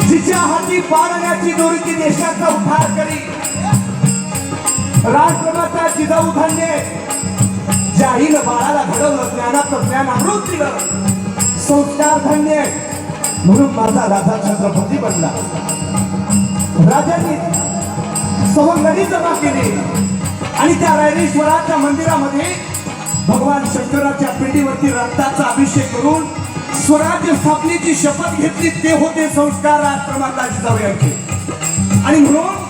जिच्या हाती पाळण्याची दोरी ती देशाचा उद्धार करी, राष्ट्रमाता जिजाऊ धन्य, जाहील बाळाला घडवलं, ज्ञानाचं ज्ञान अमृत दिलं, संस्कार धन्य, म्हणून माझा राजा छत्रपती बनला. राजांनी सवंगडी जमा केली आणि त्या रायरेश्वराच्या मंदिरामध्ये भगवान शंकराच्या पिंडीवरती रक्ताचा अभिषेक करून स्वराज्य स्थापनेची शपथ घेतली. ते होते संस्कार राष्ट्रमाता जिजाऊ यांचे. आणि म्हणून